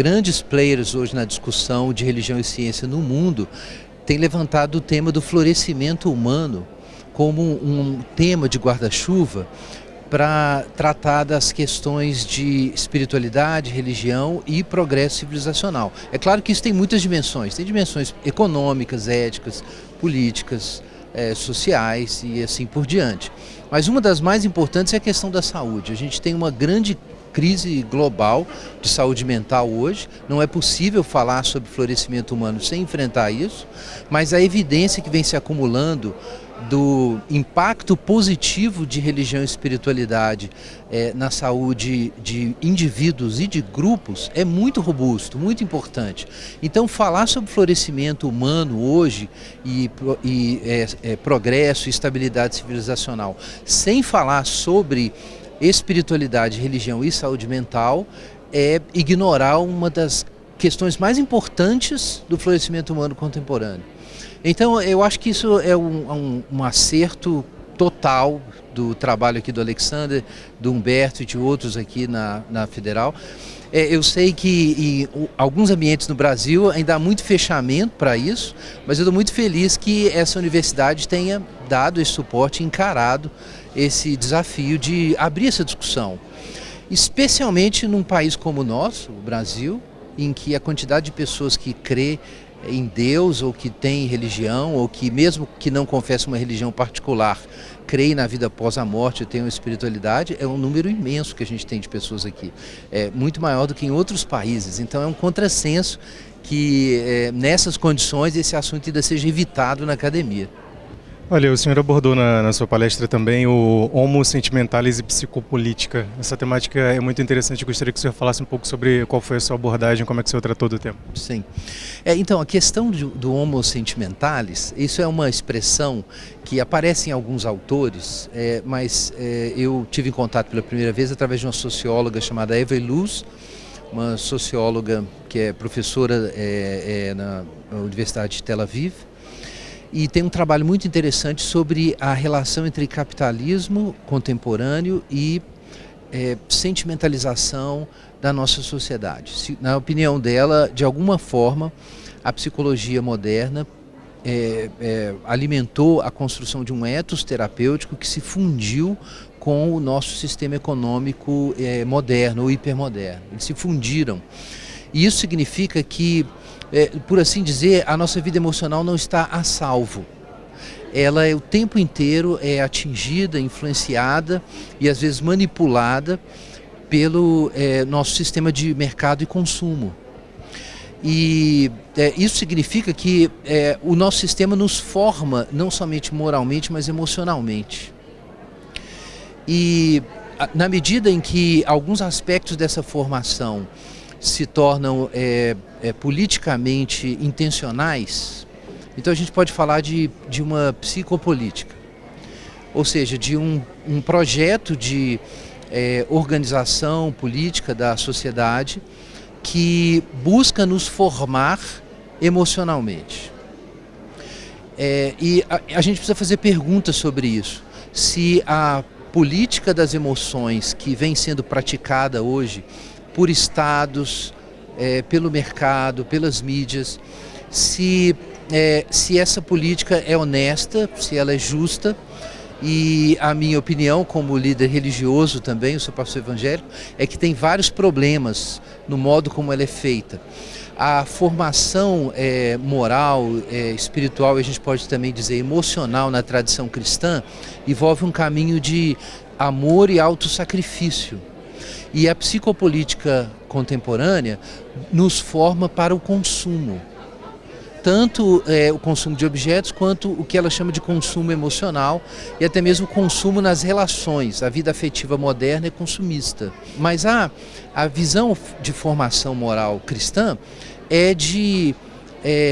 grandes players hoje na discussão de religião e ciência no mundo têm levantado o tema do florescimento humano como um tema de guarda-chuva para tratar das questões de espiritualidade, religião e progresso civilizacional. É claro que isso tem muitas dimensões, tem dimensões econômicas, éticas, políticas, sociais e assim por diante. Mas uma das mais importantes é a questão da saúde. A gente tem uma grande crise global de saúde mental hoje, não é possível falar sobre florescimento humano sem enfrentar isso, mas a evidência que vem se acumulando do impacto positivo de religião e espiritualidade na saúde de indivíduos e de grupos é muito robusto, muito importante. Então falar sobre florescimento humano hoje e progresso e estabilidade civilizacional sem falar sobre espiritualidade, religião e saúde mental é ignorar uma das questões mais importantes do florescimento humano contemporâneo. Então eu acho que isso é um acerto total do trabalho aqui do Alexander, do Humberto e de outros aqui na Federal. Eu sei que em alguns ambientes no Brasil ainda há muito fechamento para isso, mas eu estou muito feliz que essa universidade tenha dado esse suporte, encarado esse desafio de abrir essa discussão, especialmente num país como o nosso, o Brasil, em que a quantidade de pessoas que crê em Deus ou que tem religião ou que mesmo que não confesse uma religião particular, crê na vida após a morte, tem uma espiritualidade, é um número imenso que a gente tem de pessoas aqui, é muito maior do que em outros países. Então é um contrassenso que nessas condições esse assunto ainda seja evitado na academia. Olha, o senhor abordou na sua palestra também o Homo Sentimentalis e Psicopolítica. Essa temática é muito interessante, eu gostaria que o senhor falasse um pouco sobre qual foi a sua abordagem, como é que o senhor tratou do tema. Sim. Então, a questão do Homo Sentimentalis, isso é uma expressão que aparece em alguns autores, mas eu tive em contato pela primeira vez através de uma socióloga chamada Eva Illouz, uma socióloga que é professora na Universidade de Tel Aviv, e tem um trabalho muito interessante sobre a relação entre capitalismo contemporâneo e sentimentalização da nossa sociedade. Na opinião dela, de alguma forma, a psicologia moderna alimentou a construção de um ethos terapêutico que se fundiu com o nosso sistema econômico moderno ou hipermoderno. Eles se fundiram. E isso significa que, por assim dizer, a nossa vida emocional não está a salvo. Ela o tempo inteiro é atingida, influenciada e às vezes manipulada pelo nosso sistema de mercado e consumo. E isso significa que o nosso sistema nos forma não somente moralmente, mas emocionalmente. E na medida em que alguns aspectos dessa formação se tornam politicamente intencionais, então a gente pode falar de uma psicopolítica, ou seja, de um projeto de organização política da sociedade que busca nos formar emocionalmente. E a gente precisa fazer perguntas sobre isso. Se a política das emoções que vem sendo praticada hoje por estados, pelo mercado, pelas mídias, se essa política é honesta, se ela é justa. E a minha opinião, como líder religioso também, eu sou pastor evangélico, é que tem vários problemas no modo como ela é feita. A formação moral, espiritual, e a gente pode também dizer emocional na tradição cristã, envolve um caminho de amor e autossacrifício. E a psicopolítica contemporânea nos forma para o consumo. Tanto o consumo de objetos, quanto o que ela chama de consumo emocional e até mesmo o consumo nas relações. A vida afetiva moderna é consumista. Mas a visão de formação moral cristã é de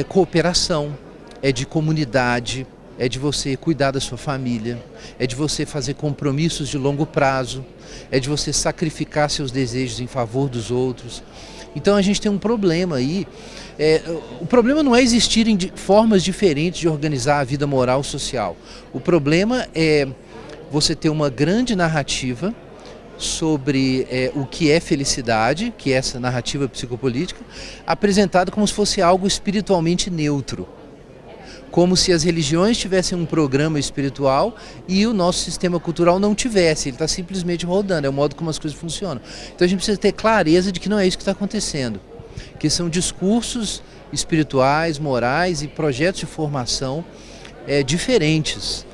cooperação, é de comunidade, é de você cuidar da sua família, é de você fazer compromissos de longo prazo, é de você sacrificar seus desejos em favor dos outros. Então a gente tem um problema aí. O problema não é existirem formas diferentes de organizar a vida moral e social. O problema é você ter uma grande narrativa sobre o que é felicidade, que é essa narrativa psicopolítica, apresentado como se fosse algo espiritualmente neutro. Como se as religiões tivessem um programa espiritual e o nosso sistema cultural não tivesse, ele está simplesmente rodando, é o modo como as coisas funcionam. Então a gente precisa ter clareza de que não é isso que está acontecendo, que são discursos espirituais, morais e projetos de formação diferentes.